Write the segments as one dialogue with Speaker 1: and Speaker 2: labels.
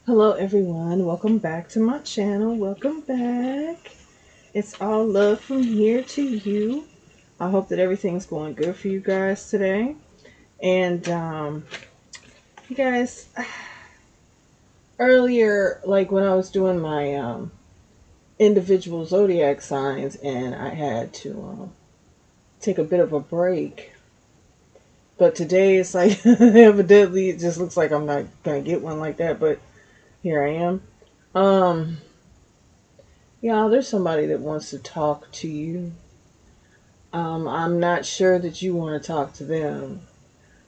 Speaker 1: Hello everyone, welcome back to my channel. Welcome back. It's all love from here to you. I hope that everything's going good for you guys today. And you guys, earlier, like when I was doing my individual zodiac signs and I had to take a bit of a break. But today it's like evidently it just looks like I'm not gonna get one like that, but here I am. Um Yeah, there's somebody that wants to talk to you. I'm not sure that you want to talk to them,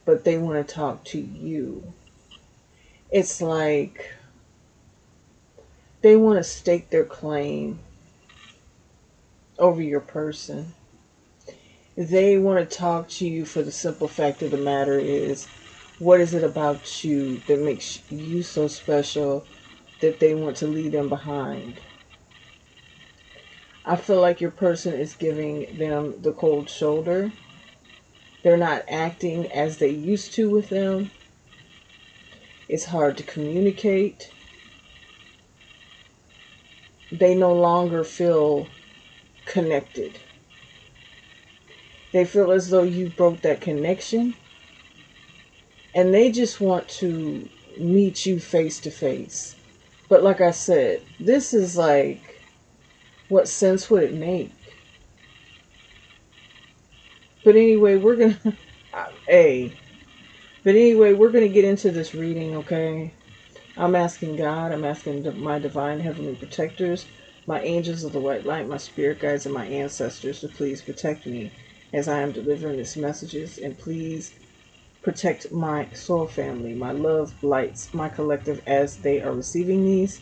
Speaker 1: but they want to talk to you. It's like they want to stake their claim over your person. They want to talk to you for the simple fact of the matter is, what is it about you that makes you so special that they want to leave them behind? I feel like your person is giving them the cold shoulder. They're not acting as they used to with them. It's hard to communicate. They no longer feel connected. They feel as though you broke that connection and they just want to meet you face to face. But like I said, this is like, what sense would it make? But anyway, we're going to, A. But anyway, we're going to get into this reading, okay? I'm asking God, I'm asking my divine heavenly protectors, my angels of the white light, my spirit guides, and my ancestors to please protect me as I am delivering these messages. And please protect my soul family, my love lights, my collective as they are receiving these.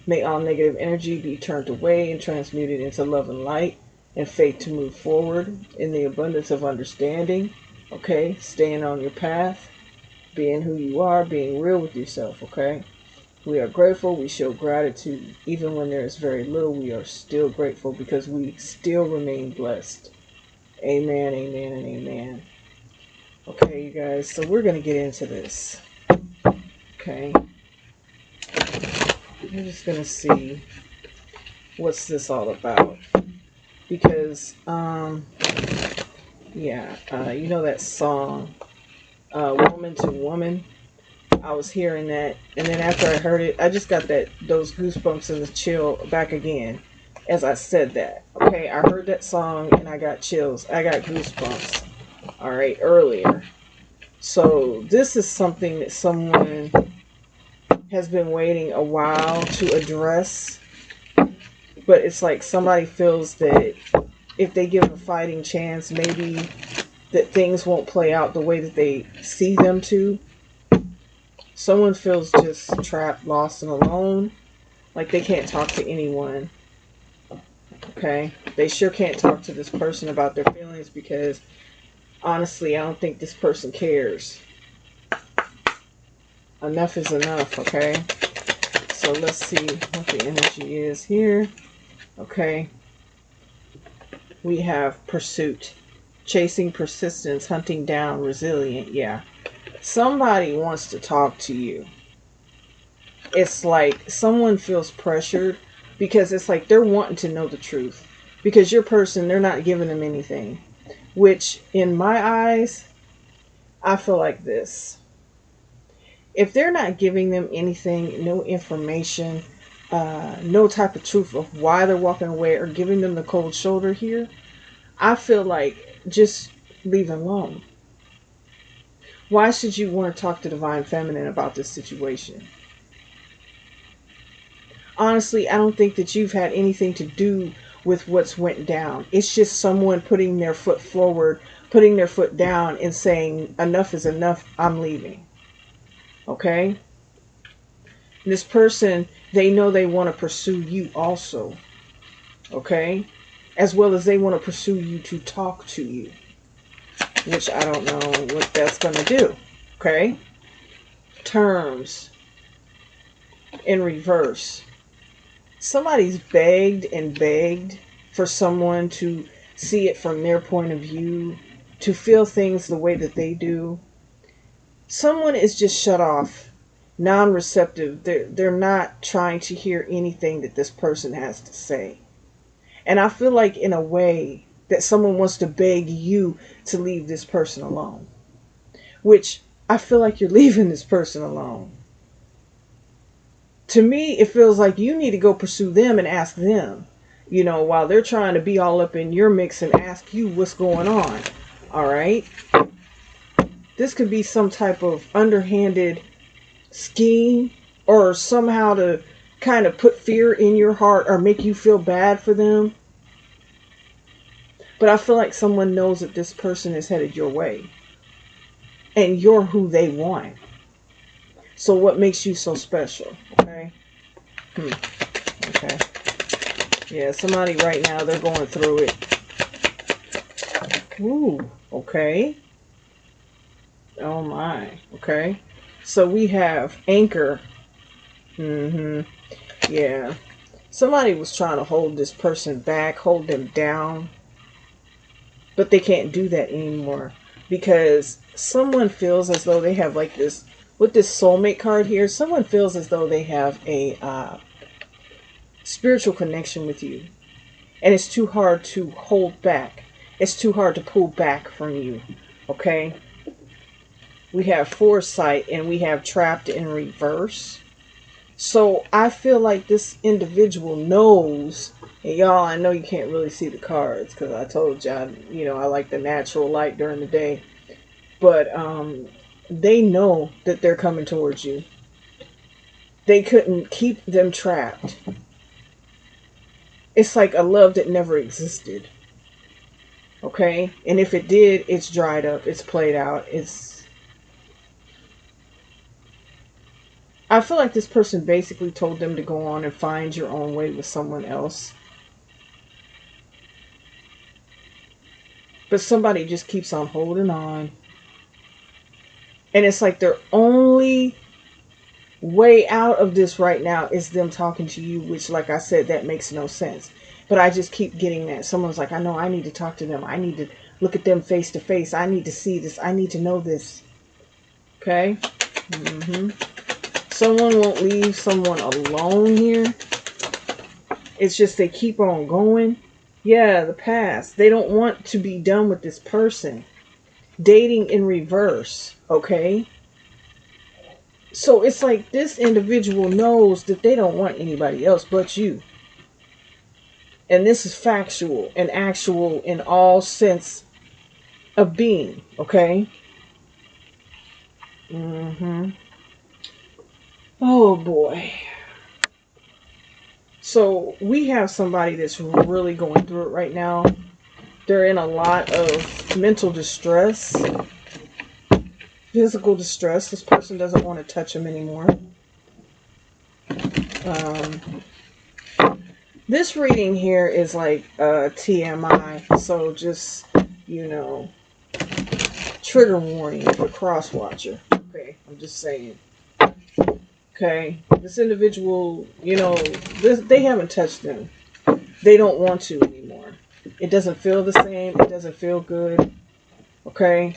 Speaker 1: May all negative energy be turned away and transmuted into love and light and faith to move forward in the abundance of understanding. Okay, staying on your path, being who you are, being real with yourself, okay? We are grateful. We show gratitude. Even when there is very little, we are still grateful because we still remain blessed. Amen, amen, and amen. Okay, you guys, so we're going to get into this. Okay. We're just going to see what's this all about. Because, you know that song, Woman to Woman? I was hearing that, and then after I heard it, I just got those goosebumps and the chill back again as I said that. Okay, I heard that song and I got chills. I got goosebumps. All right, earlier. So this is something that someone has been waiting a while to address, but it's like somebody feels that if they give a fighting chance, maybe that things won't play out the way that they see them to. Someone feels just trapped, lost, and alone. Like they can't talk to anyone. Okay? They sure can't talk to this person about their feelings because honestly, I don't think this person cares. Enough is enough, okay? So let's see what the energy is here. Okay. We have pursuit, chasing, persistence, hunting down, resilient. Yeah. Somebody wants to talk to you. It's like someone feels pressured because it's like they're wanting to know the truth. Because your person, they're not giving them anything. Which, in my eyes, I feel like this. If they're not giving them anything, no information, no type of truth of why they're walking away or giving them the cold shoulder here, I feel like just leave them alone. Why should you want to talk to Divine Feminine about this situation? Honestly, I don't think that you've had anything to do with what's went down. It's just someone putting their foot forward, putting their foot down and saying, enough is enough, I'm leaving. Okay? This person, they know they want to pursue you also. Okay? As well as they want to pursue you to talk to you. Which I don't know what that's going to do. Okay? Terms in reverse. Somebody's begged and begged for someone to see it from their point of view, to feel things the way that they do. Someone is just shut off non-receptive. They're not trying to hear anything that this person has to say. And I feel like in a way that someone wants to beg you to leave this person alone, which I feel like you're leaving this person alone. To me, it feels like you need to go pursue them and ask them, while they're trying to be all up in your mix and ask you what's going on. All right. This could be some type of underhanded scheme, or somehow to kind of put fear in your heart or make you feel bad for them. But I feel like someone knows that this person is headed your way and you're who they want. So what makes you so special? Okay. Okay. Yeah, somebody right now, they're going through it. Ooh, okay. Oh my. Okay. So we have anchor. Yeah. Somebody was trying to hold this person back, hold them down. But they can't do that anymore because someone feels as though they have like this, with this soulmate card here, someone feels as though they have a spiritual connection with you. And it's too hard to hold back. It's too hard to pull back from you. Okay? We have foresight and we have trapped in reverse. So I feel like this individual knows, and y'all, I know you can't really see the cards because I told y'all, I like the natural light during the day. But they know that they're coming towards you. They couldn't keep them trapped. It's like a love that never existed. Okay? And if it did, it's dried up. It's played out. I feel like this person basically told them to go on and find your own way with someone else. But somebody just keeps on holding on. And it's like their only way out of this right now is them talking to you, which, like I said, that makes no sense. But I just keep getting that. Someone's like, I know I need to talk to them. I need to look at them face to face. I need to see this. I need to know this. Okay? Someone won't leave someone alone here. It's just they keep on going. Yeah, the past. They don't want to be done with this person. Dating in reverse. Okay? So it's like this individual knows that they don't want anybody else but you. And this is factual and actual in all sense of being. Okay? Oh boy. So we have somebody that's really going through it right now. They're in a lot of mental distress, physical distress. This person doesn't want to touch them anymore. This reading here is like TMI, so just, trigger warning for cross watcher. Okay, I'm just saying. Okay, this individual, they haven't touched them. They don't want to anymore. It doesn't feel the same. It doesn't feel good. Okay.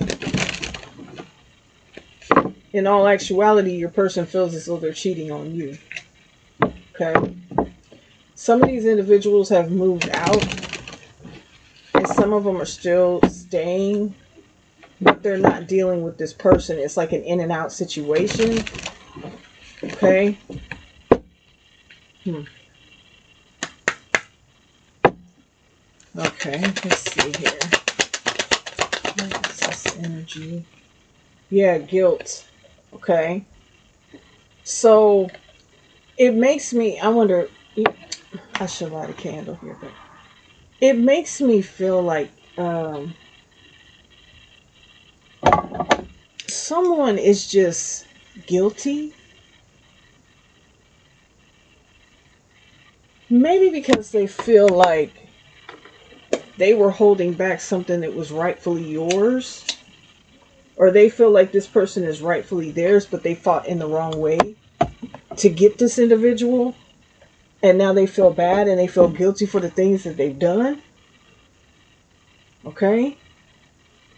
Speaker 1: In all actuality, your person feels as though they're cheating on you. Okay. Some of these individuals have moved out, and some of them are still staying, but they're not dealing with this person. It's like an in and out situation. Okay. Okay, let's see here. What is this energy? Yeah, guilt. Okay. So it makes me, I wonder, I should light a candle here, but it makes me feel like someone is just guilty. Maybe because they feel like they were holding back something that was rightfully yours. Or they feel like this person is rightfully theirs, but they fought in the wrong way to get this individual. And now they feel bad and they feel guilty for the things that they've done. Okay?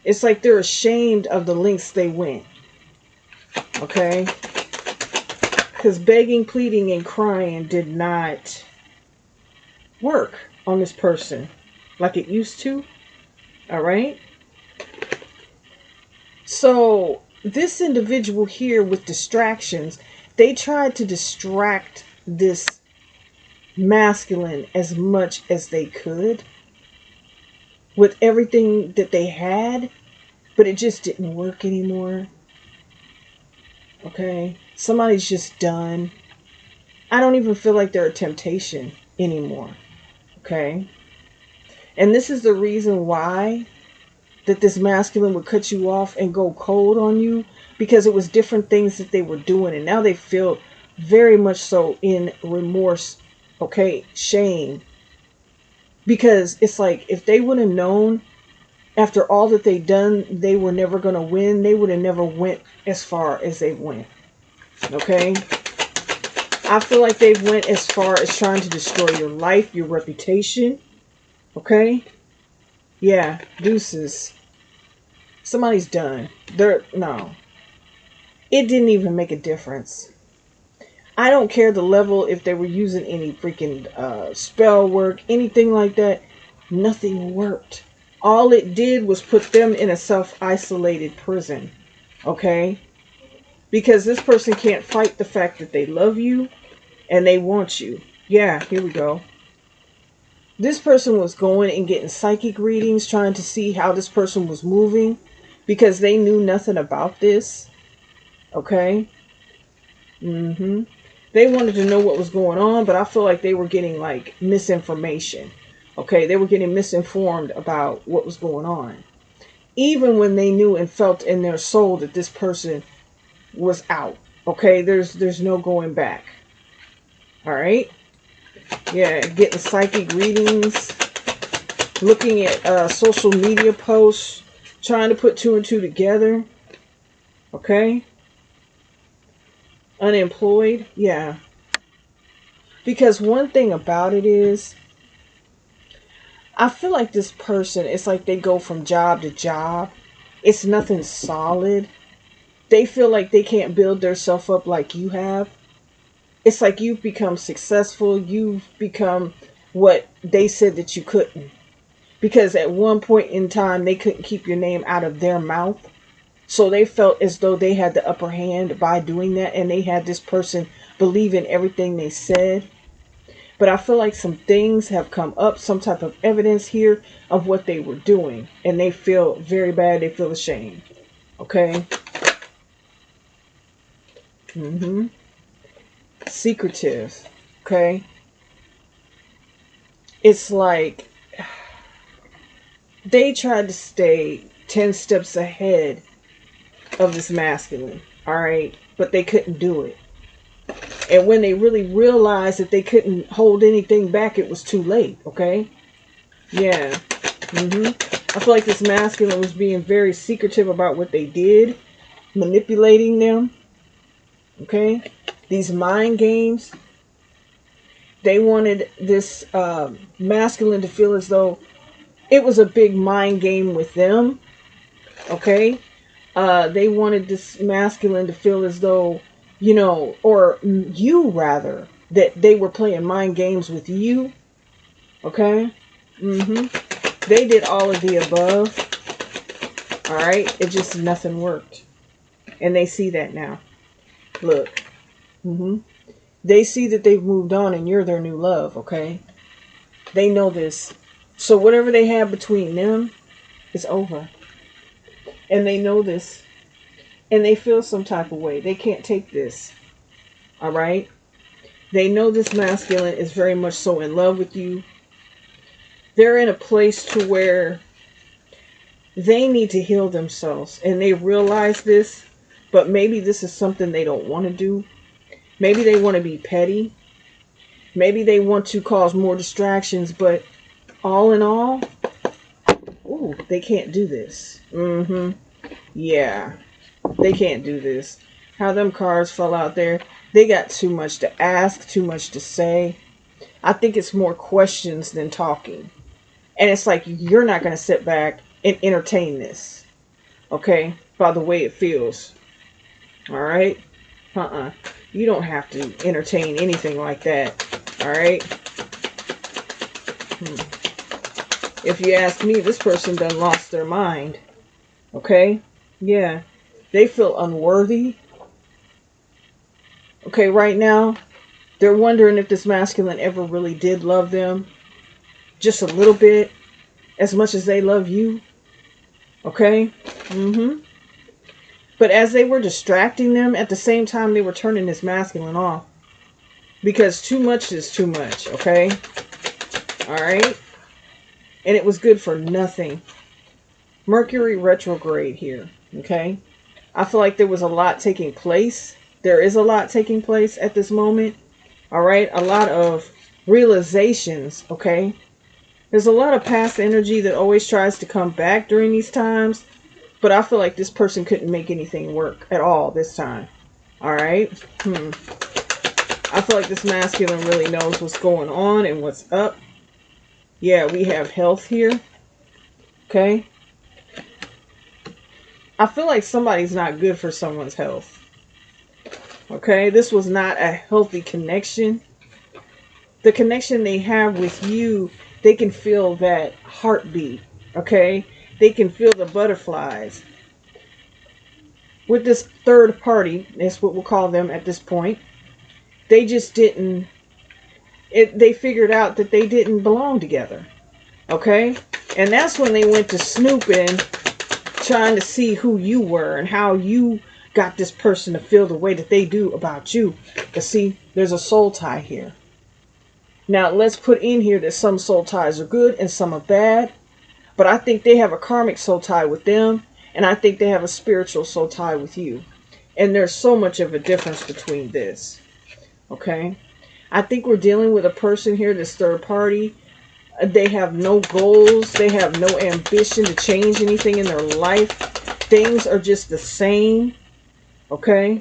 Speaker 1: It's like they're ashamed of the lengths they went. Okay? Because begging, pleading, and crying did not work on this person like it used to. All right. So this individual here with distractions, they tried to distract this masculine as much as they could with everything that they had, but it just didn't work anymore. Okay. Somebody's just done. I don't even feel like they're a temptation anymore. Okay. And this is the reason why that this masculine would cut you off and go cold on you, because it was different things that they were doing, and now they feel very much so in remorse, okay, shame, because it's like if they would have known after all that they done they were never going to win, they would have never went as far as they went. Okay. I feel like they've went as far as trying to destroy your life, your reputation. Okay. Yeah, deuces. Somebody's done. No. It didn't even make a difference. I don't care the level, if they were using any freaking spell work, anything like that. Nothing worked. All it did was put them in a self-isolated prison. Okay? Because this person can't fight the fact that they love you and they want you. Yeah, here we go. This person was going and getting psychic readings, trying to see how this person was moving, because they knew nothing about this. Okay? They wanted to know what was going on, but I feel like they were getting like misinformation. Okay? They were getting misinformed about what was going on. Even when they knew and felt in their soul that this person was out. Okay? There's no going back. All right? Yeah, getting psychic readings, looking at social media posts, trying to put two and two together. Okay? Unemployed. Yeah. Because one thing about it is, I feel like this person, it's like they go from job to job. It's nothing solid. They feel like they can't build themselves up like you have. It's like you've become successful. You've become what they said that you couldn't. Because at one point in time, they couldn't keep your name out of their mouth. So they felt as though they had the upper hand by doing that. And they had this person believe in everything they said. But I feel like some things have come up, some type of evidence here of what they were doing. And they feel very bad. They feel ashamed. Okay? Secretive. Okay? It's like they tried to stay 10 steps ahead of this masculine. Alright? But they couldn't do it. And when they really realized that they couldn't hold anything back, it was too late. Okay? Yeah. I feel like this masculine was being very secretive about what they did, manipulating them. Okay? These mind games. They wanted this masculine to feel as though it was a big mind game with them. Okay? They wanted this masculine to feel as though, you know, or you rather, that they were playing mind games with you. Okay? They did all of the above. Alright? It just, nothing worked. And they see that now. Look. They see that they've moved on and you're their new love. Okay? They know this. So whatever they have between them is over. And they know this. And they feel some type of way. They can't take this. Alright? They know this masculine is very much so in love with you. They're in a place to where they need to heal themselves. And they realize this. But maybe this is something they don't want to do. Maybe they want to be petty. Maybe they want to cause more distractions. But all in all, ooh, they can't do this. Yeah. They can't do this. How them cards fell out there. They got too much to ask, too much to say. I think it's more questions than talking. And it's like you're not going to sit back and entertain this. Okay? By the way it feels. Alright? You don't have to entertain anything like that. All right. If you ask me, this person done lost their mind. Okay. Yeah. They feel unworthy. Okay. Right now, they're wondering if this masculine ever really did love them. Just a little bit. As much as they love you. Okay. But as they were distracting them, at the same time they were turning this masculine off. Because too much is too much, okay? Alright? And it was good for nothing. Mercury retrograde here, okay? I feel like there was a lot taking place. There is a lot taking place at this moment. Alright? A lot of realizations, okay? There's a lot of past energy that always tries to come back during these times. But I feel like this person couldn't make anything work at all this time. Alright? I feel like this masculine really knows what's going on and what's up. Yeah, we have health here. Okay? I feel like somebody's not good for someone's health. Okay? This was not a healthy connection. The connection they have with you, they can feel that heartbeat. Okay? They can feel the butterflies. With this third party, that's what we'll call them at this point, they just didn't, they figured out that they didn't belong together. Okay? And that's when they went to snooping, trying to see who you were and how you got this person to feel the way that they do about you. But see, there's a soul tie here. Now, let's put in here that some soul ties are good and some are bad. But I think they have a karmic soul tie with them. And I think they have a spiritual soul tie with you. And there's so much of a difference between this. Okay? I think we're dealing with a person here, this third party. They have no goals. They have no ambition to change anything in their life. Things are just the same. Okay?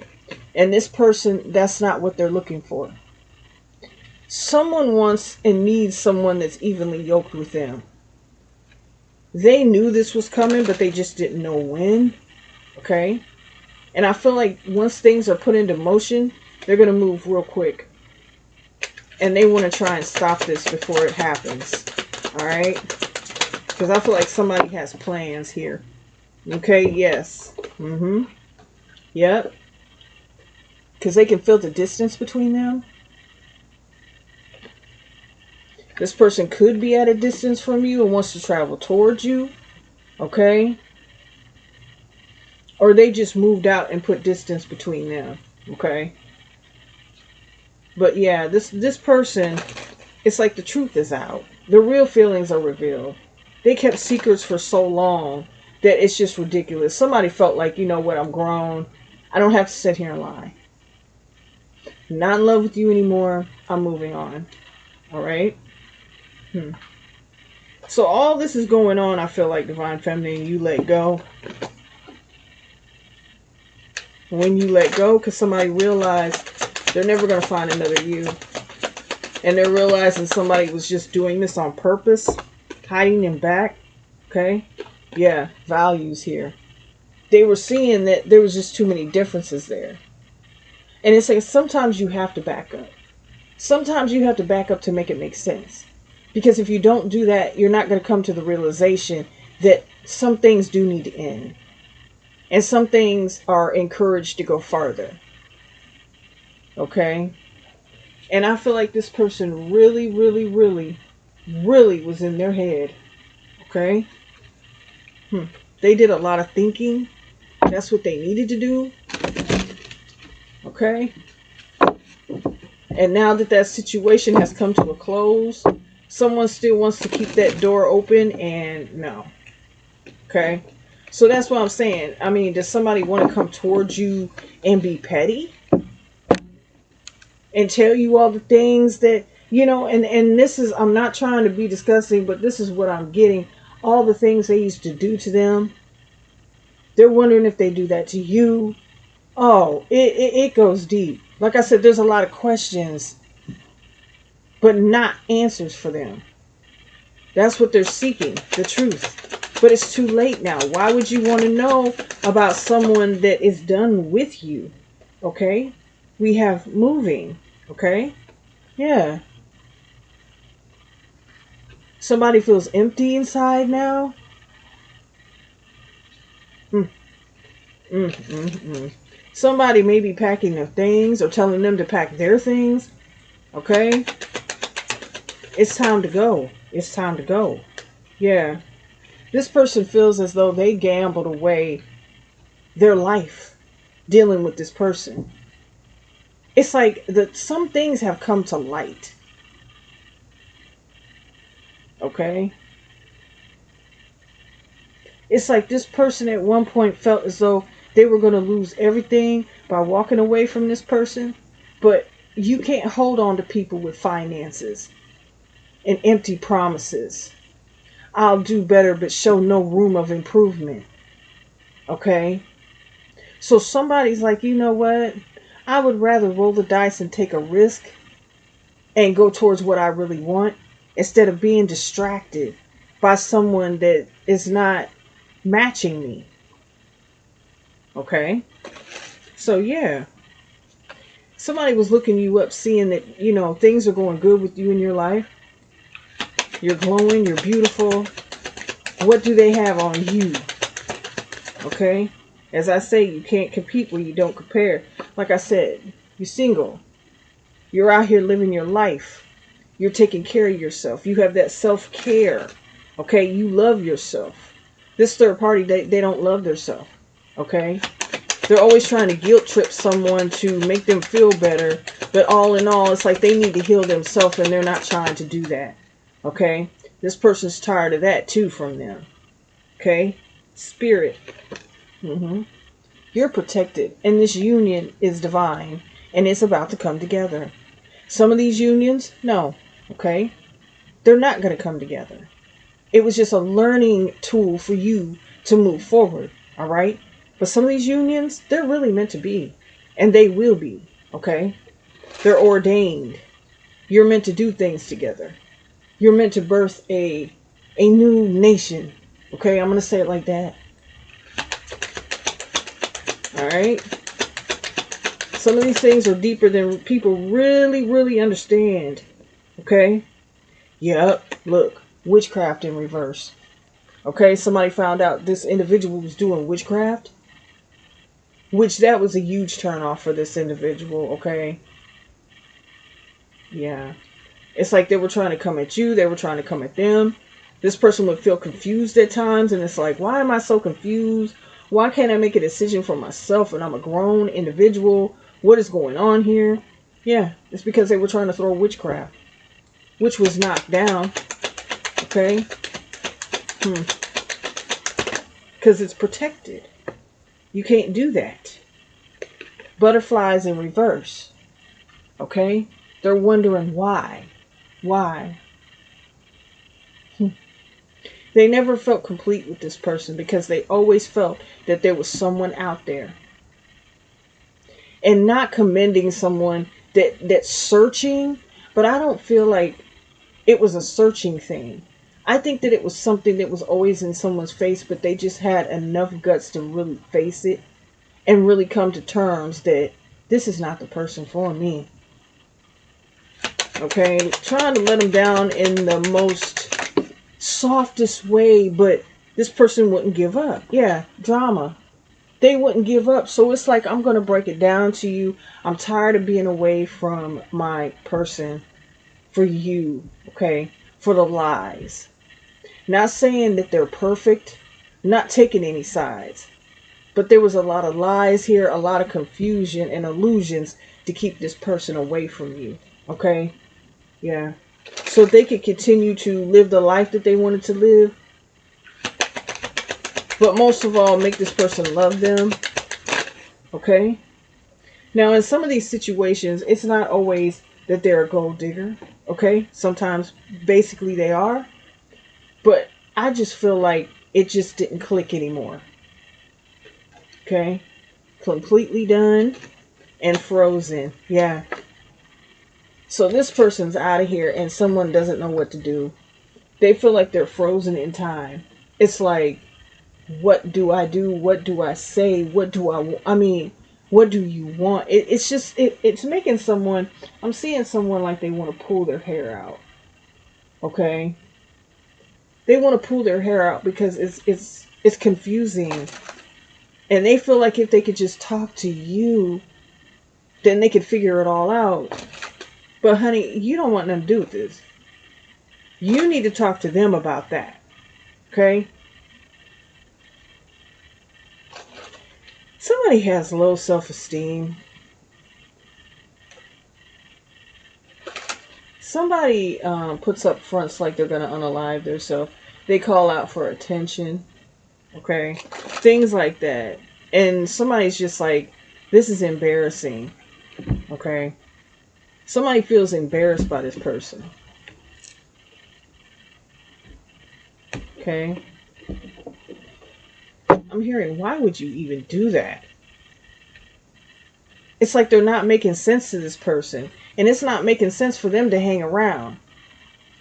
Speaker 1: And this person, that's not what they're looking for. Someone wants and needs someone that's evenly yoked with them. They knew this was coming, but they just didn't know when. Okay? And I feel like once things are put into motion, they're going to move real quick. And they want to try and stop this before it happens. Alright? Because I feel like somebody has plans here. Okay? Yes. Yep. Because they can feel the distance between them. This person could be at a distance from you and wants to travel towards you. Okay? Or they just moved out and put distance between them. Okay? But yeah, this person, it's like the truth is out. The real feelings are revealed. They kept secrets for so long that it's just ridiculous. Somebody felt like, you know what, I'm grown. I don't have to sit here and lie. I'm not in love with you anymore. I'm moving on. Alright? So all this is going on, I feel like, Divine Feminine, you let go. When you let go, because somebody realized they're never going to find another you. And they're realizing somebody was just doing this on purpose, hiding them back. Okay? Yeah, values here. They were seeing that there was just too many differences there. And it's like sometimes you have to back up. Sometimes you have to back up to make it make sense. Because if you don't do that, you're not going to come to the realization that some things do need to end. And some things are encouraged to go farther. Okay? And I feel like this person really, really, really, really was in their head. Okay? They did a lot of thinking. That's what they needed to do. Okay? And now that that situation has come to a close, someone still wants to keep that door open, and no. Okay? So that's what I'm saying. I mean, does somebody want to come towards you and be petty? And tell you all the things that, you know, and this is, I'm not trying to be disgusting, but this is what I'm getting. All the things they used to do to them. They're wondering if they do that to you. Oh, it goes deep. Like I said, there's a lot of questions, but not answers for them. That's what they're seeking, the truth. But it's too late now. Why would you want to know about someone that is done with you? Okay? We have moving. Okay? Yeah. Somebody feels empty inside now. Mm, mm. Somebody may be packing their things or telling them to pack their things. Okay? It's time to go. It's time to go. Yeah. This person feels as though they gambled away their life dealing with this person. It's like that some things have come to light. Okay? It's like this person at one point felt as though they were going to lose everything by walking away from this person. But you can't hold on to people with finances and empty promises. I'll do better, but show no room of improvement. Okay? So somebody's like, you know what? I would rather roll the dice and take a risk and go towards what I really want instead of being distracted by someone that is not matching me. Okay? So, yeah. Somebody was looking you up, seeing that, things are going good with you in your life. You're glowing, you're beautiful. What do they have on you? Okay? As I say, you can't compete where you don't compare. Like I said, you're single. You're out here living your life. You're taking care of yourself. You have that self-care. Okay? You love yourself. This third party, they don't love themselves. Okay? They're always trying to guilt trip someone to make them feel better. But all in all, it's like they need to heal themselves and they're not trying to do that. Okay? This person's tired of that too from them. Okay? Spirit. You're protected. And this union is divine. And it's about to come together. Some of these unions, no. Okay? They're not going to come together. It was just a learning tool for you to move forward. All right? But some of these unions, they're really meant to be. And they will be. Okay? They're ordained. You're meant to do things together. You're meant to birth a new nation. Okay? I'm going to say it like that. All right? Some of these things are deeper than people really understand. Okay? Yep. Look. Witchcraft in reverse. Okay? Somebody found out this individual was doing witchcraft. Which that was a huge turnoff for this individual. Okay? Yeah. It's like they were trying to come at you. They were trying to come at them. This person would feel confused at times. And it's like, why am I so confused? Why can't I make a decision for myself and I'm a grown individual? What is going on here? Yeah, it's because they were trying to throw witchcraft, which was knocked down. Okay? Because it's protected. You can't do that. Butterflies in reverse. Okay? They're wondering why. Why? They never felt complete with this person because they always felt that there was someone out there. And not commending someone that's searching, but I don't feel like it was a searching thing. I think that it was something that was always in someone's face, but they just had enough guts to really face it and really come to terms that this is not the person for me. Okay? Trying to let them down in the most softest way, but this person wouldn't give up. Yeah, drama. They wouldn't give up. So it's like, I'm going to break it down to you. I'm tired of being away from my person for you, okay? For the lies. Not saying that they're perfect, not taking any sides. But there was a lot of lies here, a lot of confusion and illusions to keep this person away from you, okay? Yeah. So they could continue to live the life that they wanted to live. But most of all, make this person love them. Okay? Now, in some of these situations, it's not always that they're a gold digger. Okay? Sometimes, basically, they are. But I just feel like it just didn't click anymore. Okay? Completely done and frozen. Yeah. So this person's out of here and someone doesn't know what to do. They feel like they're frozen in time. It's like, what do I do? What do I say? What do I mean, What do you want? It's just it's making someone. I'm seeing someone like they want to pull their hair out. Okay, they want to pull their hair out because it's confusing, and they feel like if they could just talk to you, then they could figure it all out. But honey, you don't want nothing to do with this. You need to talk to them about that. Okay? Somebody has low self-esteem. Somebody puts up fronts like they're going to unalive themselves. They call out for attention. Okay? Things like that. And somebody's just like, this is embarrassing. Okay? Somebody feels embarrassed by this person. Okay? I'm hearing, why would you even do that? It's like they're not making sense to this person. And it's not making sense for them to hang around.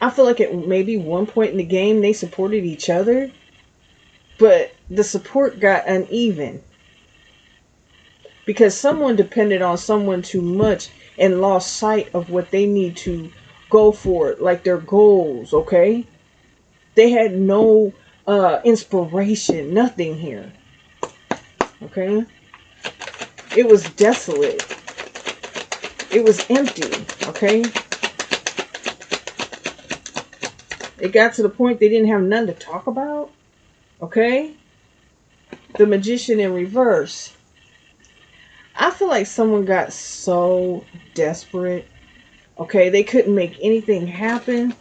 Speaker 1: I feel like at maybe one point in the game they supported each other. But the support got uneven. Because someone depended on someone too much and lost sight of what they need to go for. Like their goals, okay? They had no inspiration. Nothing here. Okay? It was desolate. It was empty, okay? It got to the point they didn't have nothing to talk about, okay? The Magician in reverse. I feel like someone got so desperate, okay? They couldn't make anything happen.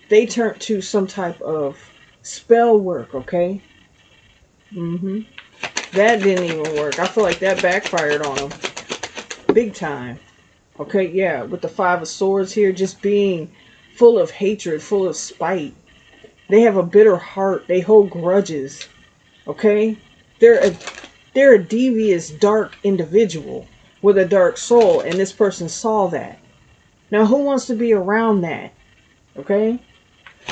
Speaker 1: They turned to some type of spell work, okay? That didn't even work. I feel like that backfired on them. Big time. Okay, yeah, with the Five of Swords here, just being full of hatred, full of spite. They have a bitter heart. They hold grudges. Okay? They're a devious, dark individual with a dark soul, and this person saw that. Now, who wants to be around that? Okay?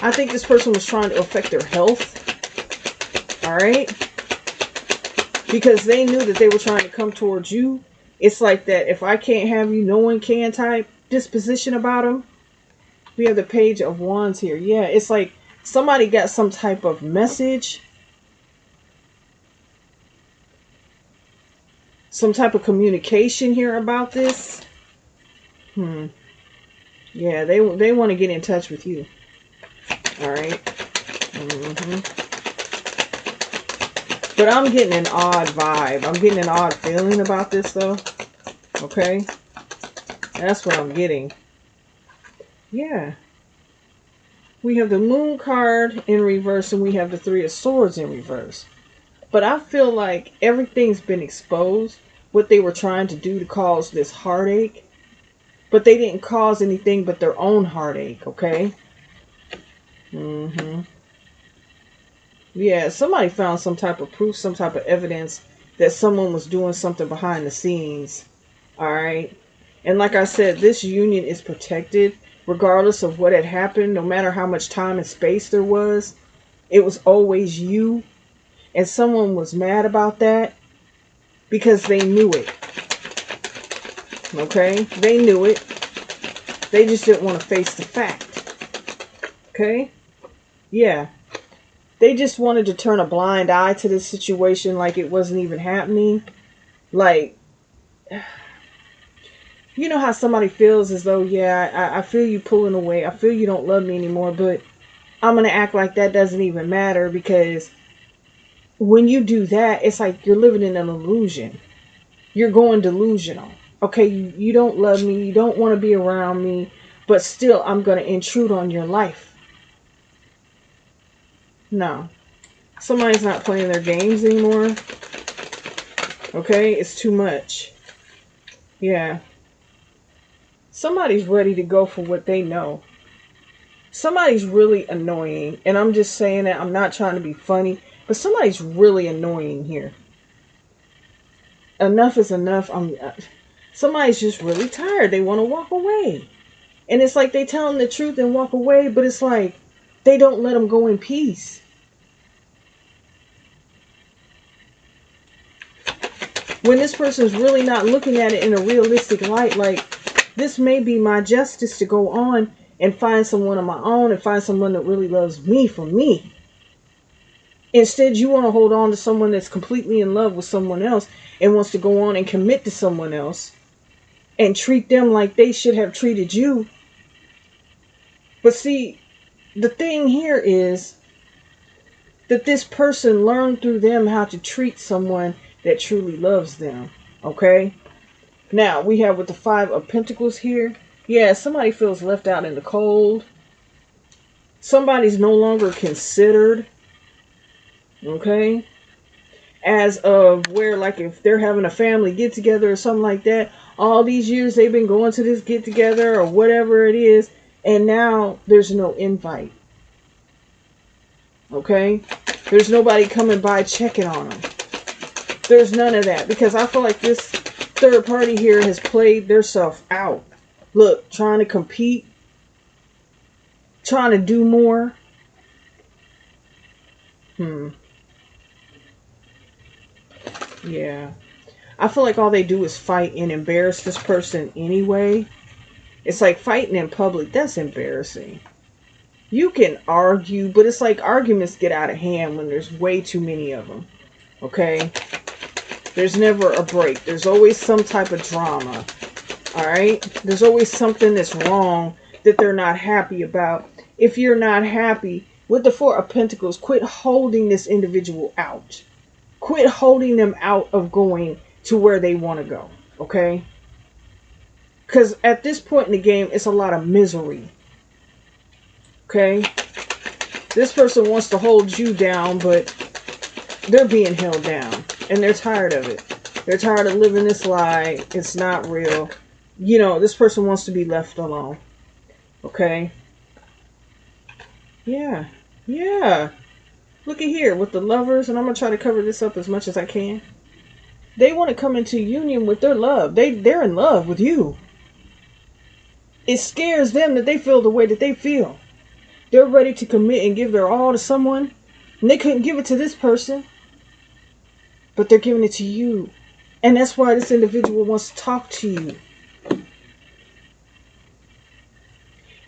Speaker 1: I think this person was trying to affect their health. Alright? Because they knew that they were trying to come towards you. It's like that, if I can't have you, no one can type disposition about them. We have the Page of Wands here. Yeah, it's like somebody got some type of message. Some type of communication here about this. Yeah, they want to get in touch with you. Alright. But I'm getting an odd vibe. I'm getting an odd feeling about this, though. Okay? That's what I'm getting. Yeah. We have the Moon card in reverse, and we have the Three of Swords in reverse. But I feel like everything's been exposed. What they were trying to do to cause this heartache. But they didn't cause anything but their own heartache, okay? Yeah, somebody found some type of proof, some type of evidence that someone was doing something behind the scenes. Alright? And like I said, this union is protected regardless of what had happened, no matter how much time and space there was. It was always you. And someone was mad about that because they knew it. Okay? They knew it. They just didn't want to face the fact. Okay? Yeah. They just wanted to turn a blind eye to this situation like it wasn't even happening. Like, you know how somebody feels as though, yeah, I feel you pulling away. I feel you don't love me anymore, but I'm going to act like that doesn't even matter, because when you do that, it's like you're living in an illusion. You're going delusional. Okay, you don't love me. You don't want to be around me, but still I'm going to intrude on your life. No. Somebody's not playing their games anymore. Okay, it's too much. Yeah. Somebody's ready to go for what they know. Somebody's really annoying. And I'm just saying that. I'm not trying to be funny. But somebody's really annoying here. Enough is enough. Somebody's just really tired. They want to walk away. And it's like they tell them the truth and walk away. But it's like they don't let them go in peace. When this person's really not looking at it in a realistic light, like, this may be my justice to go on and find someone of my own and find someone that really loves me for me. Instead, you want to hold on to someone that's completely in love with someone else and wants to go on and commit to someone else and treat them like they should have treated you. But see, the thing here is that this person learned through them how to treat someone that truly loves them. Okay? Now, we have with the Five of Pentacles here. Yeah, somebody feels left out in the cold. Somebody's no longer considered. Okay? As of where, like, if they're having a family get together or something like that, all these years they've been going to this get together or whatever it is, and now there's no invite. Okay? There's nobody coming by checking on them. There's none of that, because I feel like this third party here has played theirself out. Look, trying to compete, trying to do more. Yeah. I feel like all they do is fight and embarrass this person anyway. It's like fighting in public. That's embarrassing. You can argue, but it's like arguments get out of hand when there's way too many of them. Okay? There's never a break. There's always some type of drama. Alright? There's always something that's wrong that they're not happy about. If you're not happy with the Four of Pentacles, quit holding this individual out. Quit holding them out of going to where they want to go. Okay? Because at this point in the game, it's a lot of misery. Okay? This person wants to hold you down, but they're being held down. And they're tired of it. They're tired of living this lie. It's not real. You know, this person wants to be left alone. Okay? Yeah. Yeah. Look at here with the Lovers, and I'm going to try to cover this up as much as I can. They want to come into union with their love. They're in love with you. It scares them that they feel the way that they feel. They're ready to commit and give their all to someone, and they couldn't give it to this person, but they're giving it to you. And that's why this individual wants to talk to you.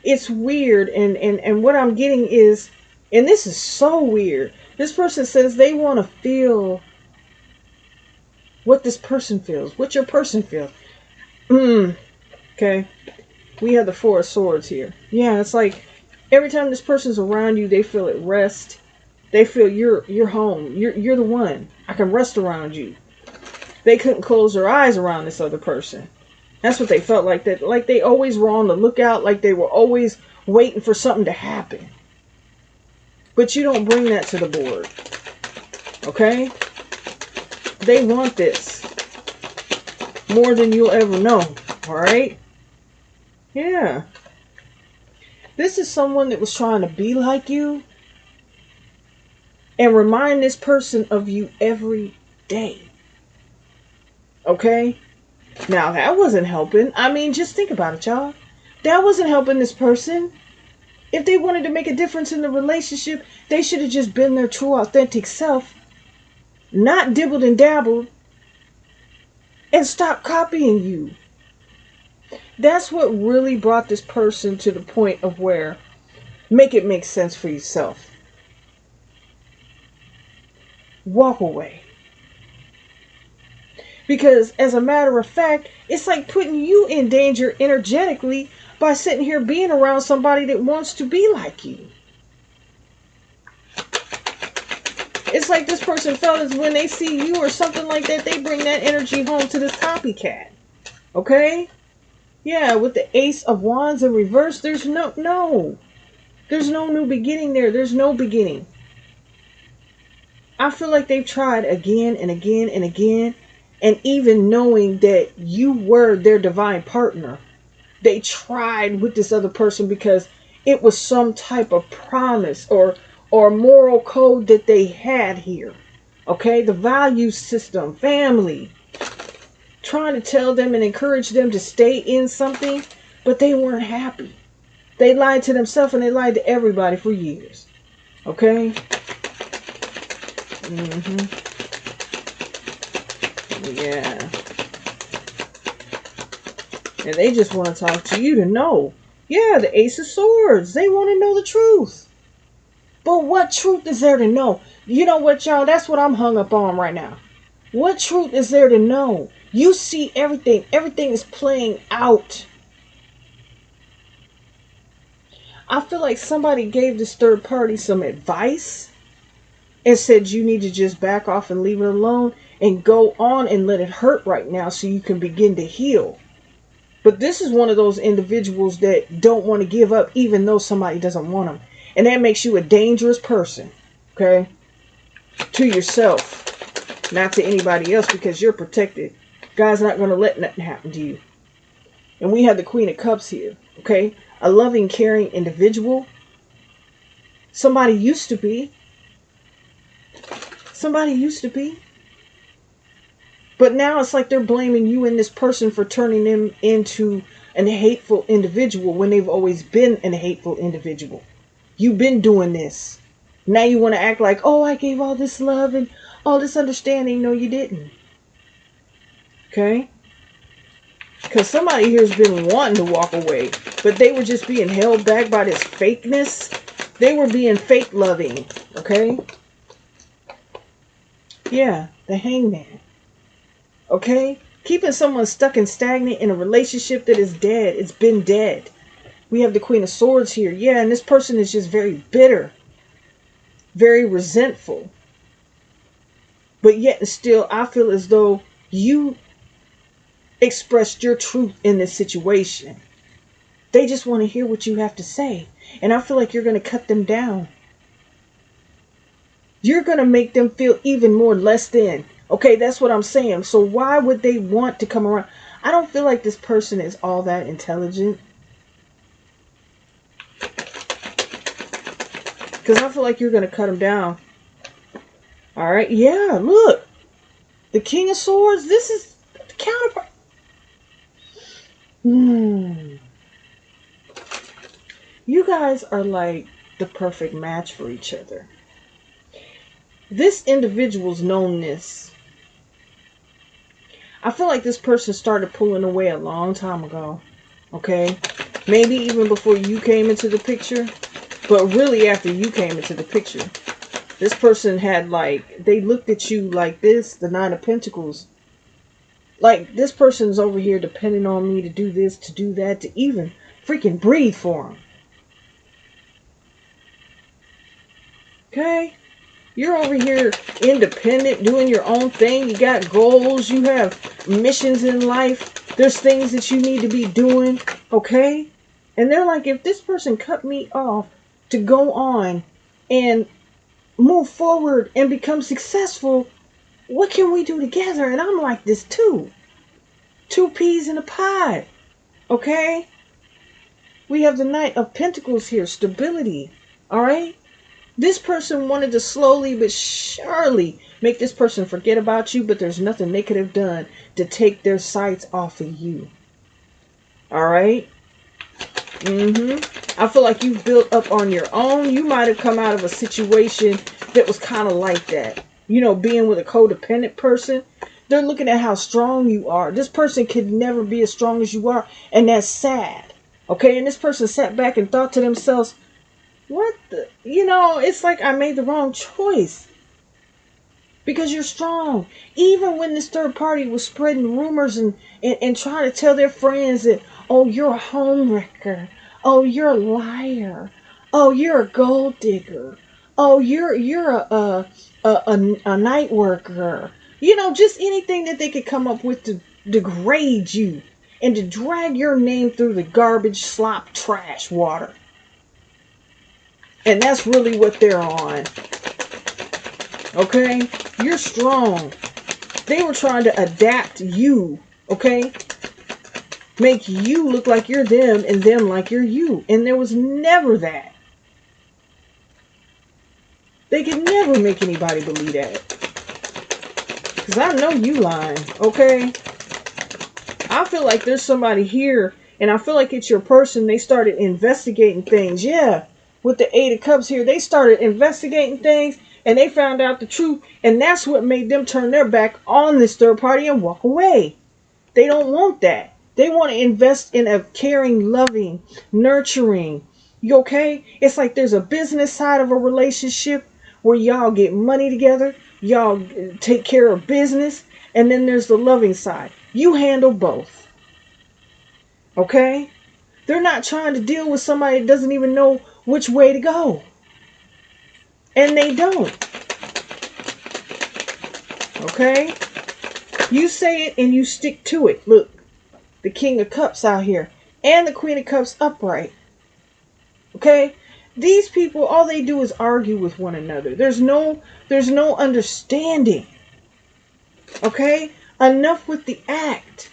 Speaker 1: It's weird, and what I'm getting is, and this is so weird, this person says they want to feel what this person feels, what your person feels. Okay, we have the Four of Swords here. Yeah, it's like every time this person's around you, they feel at rest. They feel you're home. You're the one. I can rest around you. They couldn't close their eyes around this other person. That's what they felt like. That, like they always were on the lookout, like they were always waiting for something to happen. But you don't bring that to the board. Okay? They want this more than you'll ever know. Alright? Yeah. This is someone that was trying to be like you and remind this person of you every day. Okay? Now, that wasn't helping. I mean, just think about it, y'all. That wasn't helping this person. If they wanted to make a difference in the relationship, they should have just been their true, authentic self. Not dibbled and dabbled. And stopped copying you. That's what really brought this person to the point of where make it make sense for yourself. Walk away. Because as a matter of fact, it's like putting you in danger energetically by sitting here being around somebody that wants to be like you. It's like this person felt as when they see you or something like that, they bring that energy home to this copycat. Okay? Yeah, with the Ace of Wands in reverse, there's no. There's no new beginning there. There's no beginning. I feel like they've tried again and again and again. And even knowing that you were their divine partner, they tried with this other person because it was some type of promise or moral code that they had here. Okay, the value system, family. Trying to tell them and encourage them to stay in something, but they weren't happy. They lied to themselves and they lied to everybody for years. Okay? Yeah. And they just want to talk to you to know. Yeah, the Ace of Swords. They want to know the truth. But what truth is there to know? You know what, y'all? That's what I'm hung up on right now. What truth is there to know? You see everything. Everything is playing out. I feel like somebody gave this third party some advice and said you need to just back off and leave it alone and go on and let it hurt right now so you can begin to heal. But this is one of those individuals that don't want to give up even though somebody doesn't want them. And that makes you a dangerous person, okay? To yourself, not to anybody else, because you're protected. God's not going to let nothing happen to you. And we have the Queen of Cups here, okay? A loving, caring individual. Somebody used to be. Somebody used to be. But now it's like they're blaming you and this person for turning them into an hateful individual when they've always been an hateful individual. You've been doing this. Now you want to act like, oh, I gave all this love and all this understanding. No, you didn't. Okay? Because somebody here has been wanting to walk away, but they were just being held back by this fakeness. They were being fake loving. Okay? Yeah, the Hangman. Okay? Keeping someone stuck and stagnant in a relationship that is dead. It's been dead. We have the Queen of Swords here. Yeah, and this person is just very bitter. Very resentful. But yet and still, I feel as though you expressed your truth in this situation. They just want to hear what you have to say. And I feel like you're going to cut them down. You're going to make them feel even more less than. Okay, that's what I'm saying. So why would they want to come around? I don't feel like this person is all that intelligent. Because I feel like you're going to cut them down. Alright, yeah, look. The King of Swords, this is the counterpart. You guys are like the perfect match for each other. This individual's known this. I feel like this person started pulling away a long time ago. Okay? Maybe even before you came into the picture. But really after you came into the picture. This person had like, they looked at you like this, the Nine of Pentacles. Like, this person's over here depending on me to do this, to do that, to even freaking breathe for them. Okay? You're over here independent, doing your own thing. You got goals. You have missions in life. There's things that you need to be doing. Okay? And they're like, if this person cut me off to go on and move forward and become successful, what can we do together? And I'm like this too. 2 peas in a pod. Okay? We have the Knight of Pentacles here. Stability. Alright? This person wanted to slowly but surely make this person forget about you, but there's nothing they could have done to take their sights off of you. Alright? I feel like you've built up on your own. You might have come out of a situation that was kind of like that. You know, being with a codependent person. They're looking at how strong you are. This person could never be as strong as you are. And that's sad. Okay? And this person sat back and thought to themselves, what the? You know, it's like I made the wrong choice. Because you're strong. Even when this third party was spreading rumors and trying to tell their friends that, oh, you're a homewrecker. Oh, you're a liar. Oh, you're a gold digger. Oh, you're a night worker. You know, just anything that they could come up with to degrade you and to drag your name through the garbage, slop, trash water. And that's really what they're on. Okay? You're strong. They were trying to adapt you. Okay? Make you look like you're them and them like you're you. And there was never that. They could never make anybody believe that. Because I know you lying. Okay? I feel like there's somebody here. And I feel like it's your person. They started investigating things. Yeah. With the 8 of Cups here. They started investigating things. And they found out the truth. And that's what made them turn their back on this third party and walk away. They don't want that. They want to invest in a caring, loving, nurturing. You okay? It's like there's a business side of a relationship where y'all get money together. Y'all take care of business. And then there's the loving side. You handle both. Okay? They're not trying to deal with somebody that doesn't even know which way to go. And they don't. Okay? You say it and you stick to it. Look, the King of Cups out here. And the Queen of Cups upright. Okay? These people, all they do is argue with one another. There's no understanding. Okay? Enough with the act.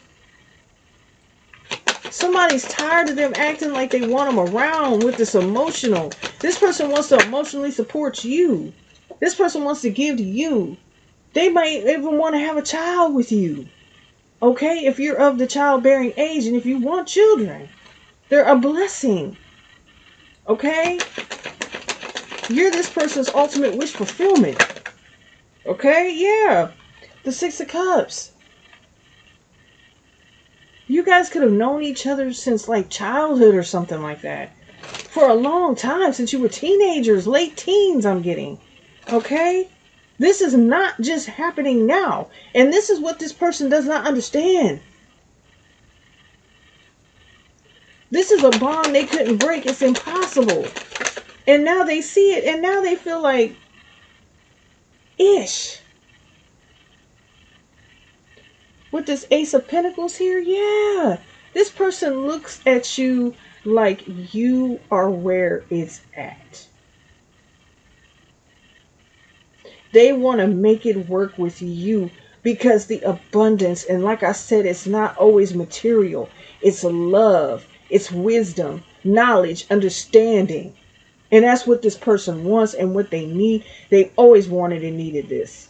Speaker 1: Somebody's tired of them acting like they want them around with this emotional. This person wants to emotionally support you. This person wants to give to you. They might even want to have a child with you. Okay? If you're of the childbearing age and if you want children, they're a blessing. Okay? You're this person's ultimate wish fulfillment. Okay? Yeah. The Six of Cups. You guys could have known each other since like childhood or something like that. For a long time, since you were teenagers, late teens, I'm getting. Okay? This is not just happening now. And this is what this person does not understand. This is a bond they couldn't break. It's impossible. And now they see it and now they feel like, ish. With this Ace of Pentacles here, yeah. This person looks at you like you are where it's at. They want to make it work with you because the abundance, and like I said, it's not always material. It's love, it's wisdom, knowledge, understanding. And that's what this person wants and what they need. They've always wanted and needed this.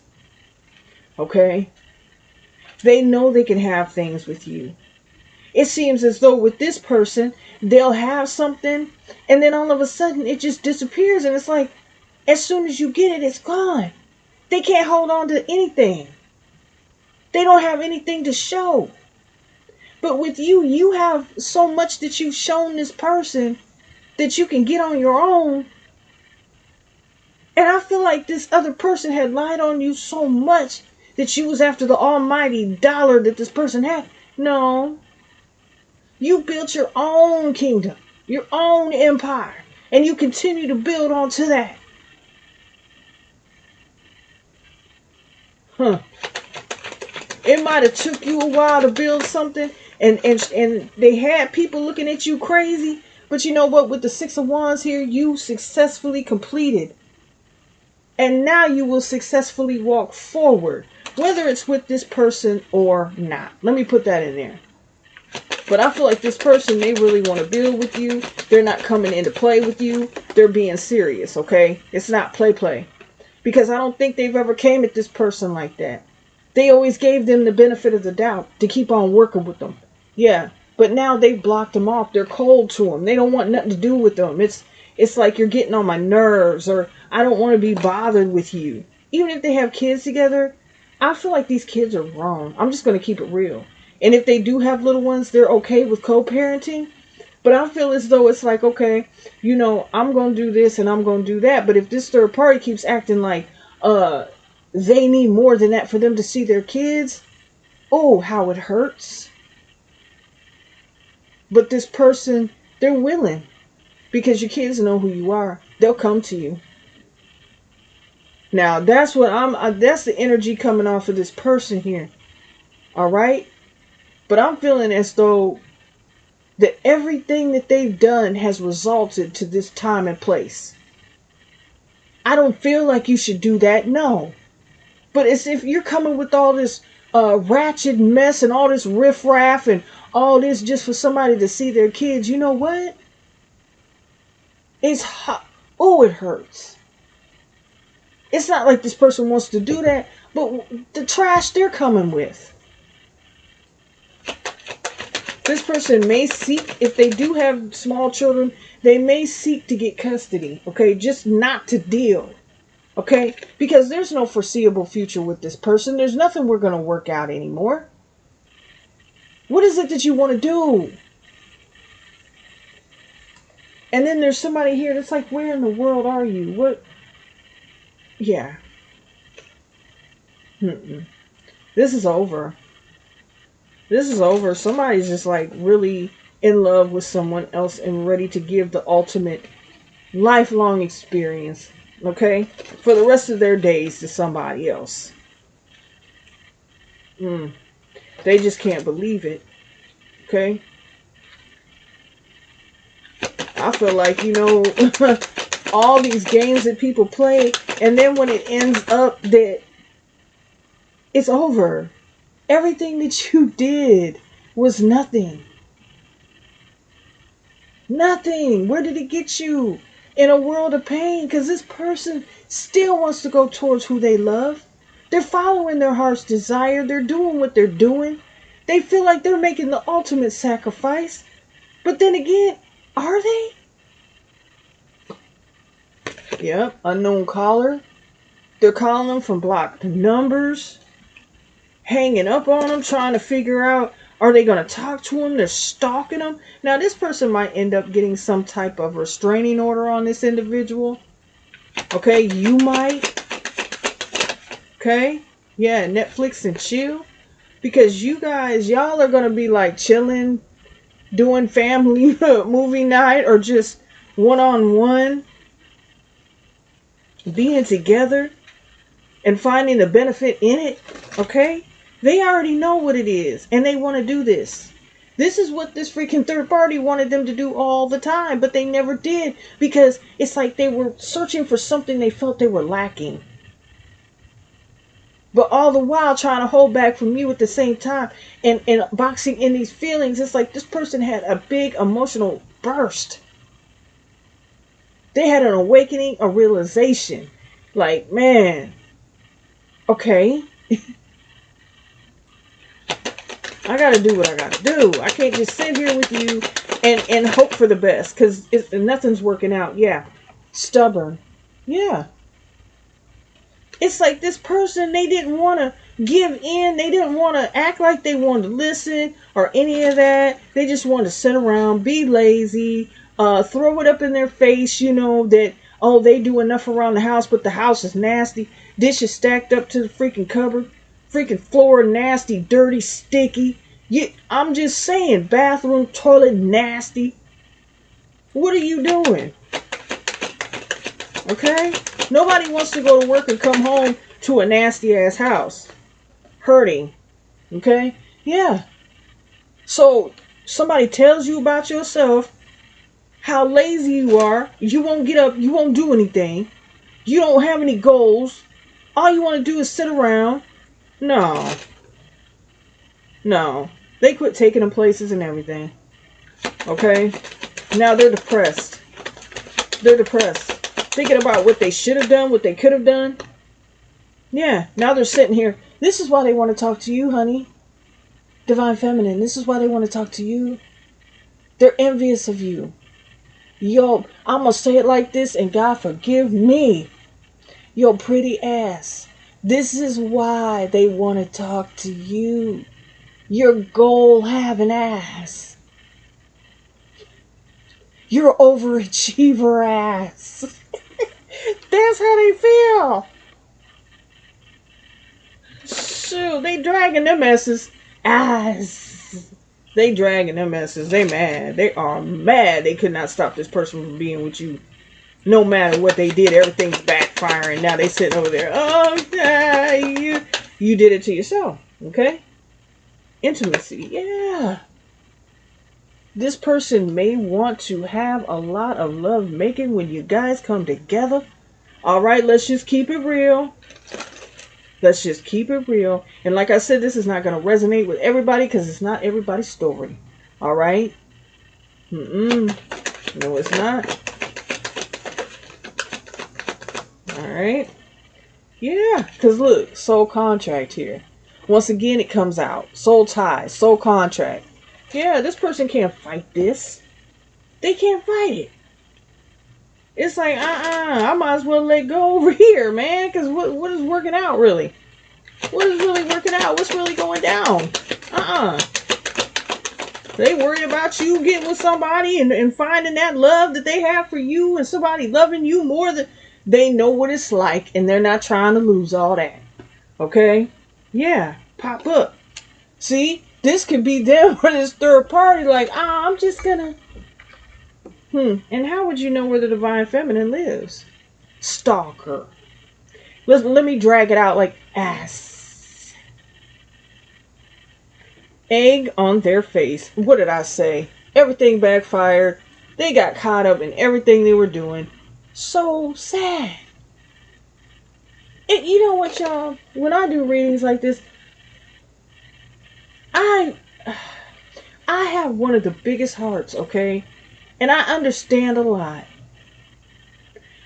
Speaker 1: Okay? They know they can have things with you. It seems as though with this person, they'll have something and then all of a sudden it just disappears. And it's like, as soon as you get it, it's gone. They can't hold on to anything. They don't have anything to show. But with you, you have so much that you've shown this person that you can get on your own. And I feel like this other person had lied on you so much that you was after the almighty dollar that this person had. No. You built your own kingdom, your own empire, and you continue to build onto that. It might have took you a while to build something, and they had people looking at you crazy, but you know what? With the Six of Wands here, you successfully completed. And now you will successfully walk forward, whether it's with this person or not. Let me put that in there. But I feel like this person, they really want to build with you. They're not coming in to play with you. They're being serious, okay? It's not play. Because I don't think they've ever came at this person like that. They always gave them the benefit of the doubt to keep on working with them. Yeah, but now they've blocked them off. They're cold to them. They don't want nothing to do with them. It's like you're getting on my nerves, or I don't want to be bothered with you. Even if they have kids together, I feel like these kids are wrong. I'm just going to keep it real. And if they do have little ones, they're okay with co-parenting. But I feel as though it's like, okay, you know, I'm going to do this and I'm going to do that. But if this third party keeps acting like they need more than that for them to see their kids, oh, how it hurts. But this person, they're willing. Because your kids know who you are. They'll come to you. Now, that's what that's the energy coming off of this person here. All right? But I'm feeling as though that everything that they've done has resulted to this time and place. I don't feel like you should do that. No. But it's if you're coming with all this ratchet mess and all this riffraff and all this just for somebody to see their kids, you know what? It's hot. Oh, it hurts. It's not like this person wants to do that, but the trash they're coming with. This person may seek, if they do have small children, they may seek to get custody, okay? Just not to deal, Okay? Because there's no foreseeable future with this person. There's nothing we're going to work out anymore. What is it that you want to do? And then there's somebody here that's like, where in the world are you? What? Yeah. Mm-mm. This is over. This is over. Somebody's just like really in love with someone else and ready to give the ultimate lifelong experience, okay, for the rest of their days to somebody else. Mm. They just can't believe it, okay? I feel like, all these games that people play, and then when it ends up that it's over, everything that you did was nothing. Nothing. Where did it get you? In a world of pain, because this person still wants to go towards who they love. They're following their heart's desire. They're doing what they're doing. They feel like they're making the ultimate sacrifice. But then again, are they? Yep, unknown caller. They're calling them from blocked numbers, hanging up on them, trying to figure out, are they going to talk to them? They're stalking them. Now, this person might end up getting some type of restraining order on this individual. Okay, you might. Okay, yeah, Netflix and chill. Because y'all are going to be like chilling, doing family movie night, or just one-on-one, being together and finding the benefit in it. Okay, they already know what it is and they want to do this. This is what this freaking third party wanted them to do all the time, but they never did, because it's like they were searching for something they felt they were lacking, but all the while trying to hold back from you at the same time, and boxing in these feelings. It's like this person had a big emotional burst. They had an awakening, a realization, like, man, okay, I gotta do what I gotta do. I can't just sit here with you and hope for the best, because nothing's working out. Yeah. Stubborn. Yeah. It's like this person, they didn't want to give in. They didn't want to act like they wanted to listen or any of that. They just wanted to sit around, be lazy, throw it up in their face, that, oh, they do enough around the house, but the house is nasty. Dishes stacked up to the freaking cupboard. Freaking floor nasty, dirty, sticky. I'm just saying, bathroom, toilet nasty. What are you doing? Okay? Nobody wants to go to work and come home to a nasty ass house. Hurting. Okay? Yeah. So, somebody tells you about yourself, how lazy you are. You won't get up. You won't do anything. You don't have any goals. All you want to do is sit around. No. No. They quit taking them places and everything. Okay? Now they're depressed. They're depressed. Thinking about what they should have done, what they could have done. Yeah. Now they're sitting here. This is why they want to talk to you, honey. Divine Feminine. This is why they want to talk to you. They're envious of you. Yo, I'm going to say it like this, and God forgive me. Yo, pretty ass. This is why they want to talk to you. Your goal having ass. Your overachiever ass. That's how they feel. Shoot, they dragging them asses. Ass. They dragging them asses. They mad. They are mad. They could not stop this person from being with you. No matter what they did, everything's backfiring. Now they sitting over there. Oh, yeah, you did it to yourself. Okay? Intimacy. Yeah. This person may want to have a lot of love making when you guys come together. Alright, let's just keep it real. Let's just keep it real. And like I said, this is not going to resonate with everybody, because it's not everybody's story. Alright? No, it's not. Alright? Yeah, because look, soul contract here. Once again, it comes out. Soul ties, soul contract. Yeah, this person can't fight this. They can't fight it. It's like, I might as well let go over here, man. Because what is working out really? What is really working out? What's really going down? They worried about you getting with somebody and finding that love that they have for you and somebody loving you more than they know what it's like, and they're not trying to lose all that. Okay? Yeah, pop up. See, this could be them for this third party, like, I'm just gonna. And how would you know where the divine feminine lives? Stalker. Let me drag it out like ass. Egg on their face. What did I say? Everything backfired. They got caught up in everything they were doing. So sad. And you know what, y'all? When I do readings like this, I I have one of the biggest hearts, okay? And I understand a lot.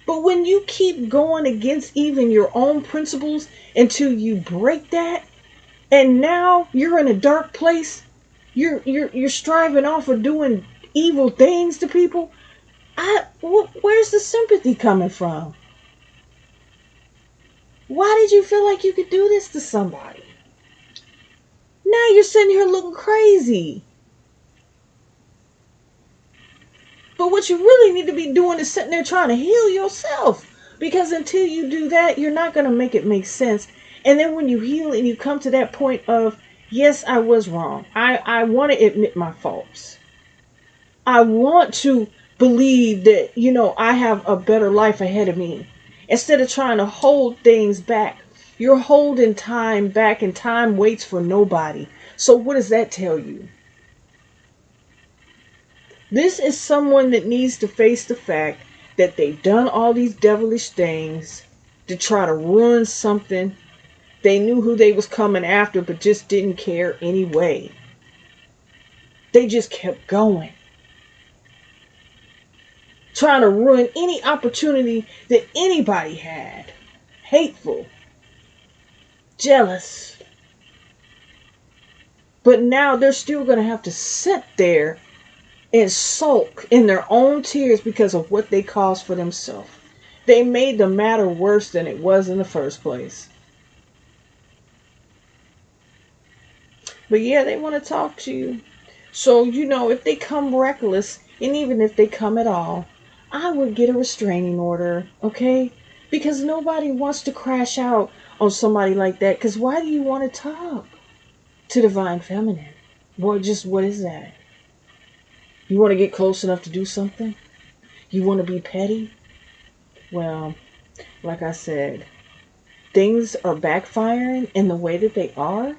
Speaker 1: But when you keep going against even your own principles until you break that, and now you're in a dark place, you're striving off of doing evil things to people. Where's the sympathy coming from? Why did you feel like you could do this to somebody? Now you're sitting here looking crazy. But what you really need to be doing is sitting there trying to heal yourself. Because until you do that, you're not going to make it make sense. And then when you heal and you come to that point of, yes, I was wrong. I want to admit my faults. I want to believe that, I have a better life ahead of me. Instead of trying to hold things back, you're holding time back, and time waits for nobody. So what does that tell you? This is someone that needs to face the fact that they've done all these devilish things to try to ruin something. They knew who they was coming after, but just didn't care anyway. They just kept going. Trying to ruin any opportunity that anybody had. Hateful. Jealous. But now they're still going to have to sit there and sulk in their own tears because of what they caused for themselves. They made the matter worse than it was in the first place. But yeah, they want to talk to you. So, if they come reckless, and even if they come at all, I would get a restraining order, okay? Because nobody wants to crash out on somebody like that. Because why do you want to talk to divine feminine? What is that? You want to get close enough to do something? You want to be petty? Well, like I said, things are backfiring in the way that they are.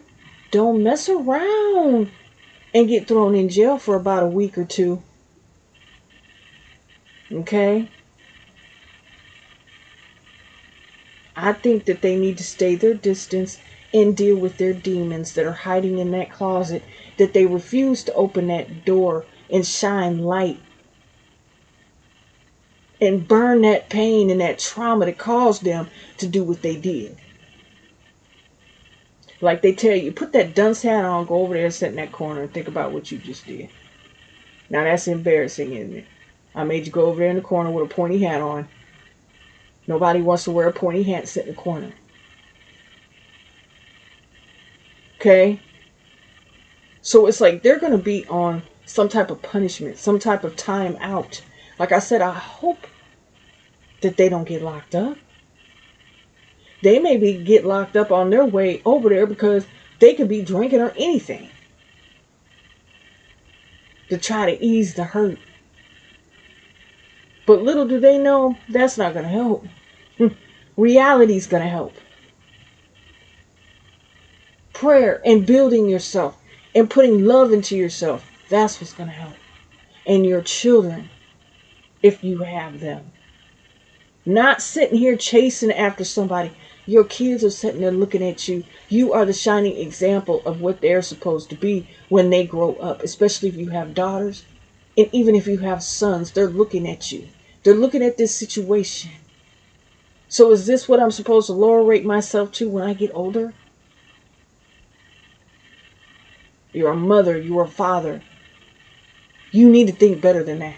Speaker 1: Don't mess around and get thrown in jail for about a week or two. Okay? I think that they need to stay their distance and deal with their demons that are hiding in that closet, that they refuse to open that door and shine light and burn that pain and that trauma that caused them to do what they did. Like they tell you, put that dunce hat on, go over there and sit in that corner and think about what you just did. Now that's embarrassing, isn't it? I made you go over there in the corner with a pointy hat on. Nobody wants to wear a pointy hat and sit in the corner. Okay? So it's like they're going to be on some type of punishment, some type of time out. Like I said, I hope that they don't get locked up. They maybe get locked up on their way over there because they could be drinking or anything to try to ease the hurt. But little do they know, that's not going to help. Reality's going to help. Prayer and building yourself and putting love into yourself, that's what's going to help. And your children, if you have them. Not sitting here chasing after somebody. Your kids are sitting there looking at you. You are the shining example of what they're supposed to be when they grow up. Especially if you have daughters. And even if you have sons, they're looking at you. They're looking at this situation. So is this what I'm supposed to lower rate myself to when I get older? You're a mother. You're a father. You need to think better than that.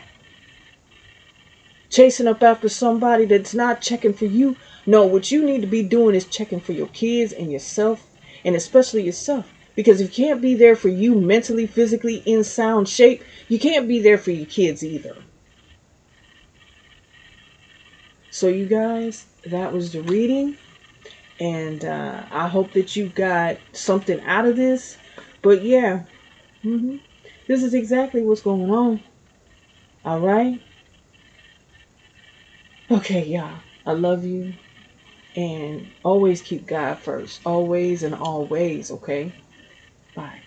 Speaker 1: chasing up after somebody that's not checking for you. No, what you need to be doing is checking for your kids and yourself, and especially yourself. Because if you can't be there for you mentally, physically, in sound shape, you can't be there for your kids either. So, you guys, that was the reading. And I hope that you got something out of this. But yeah, this is exactly what's going on. All right? Okay, y'all. I love you. And always keep God first. Always and always, okay? Bye.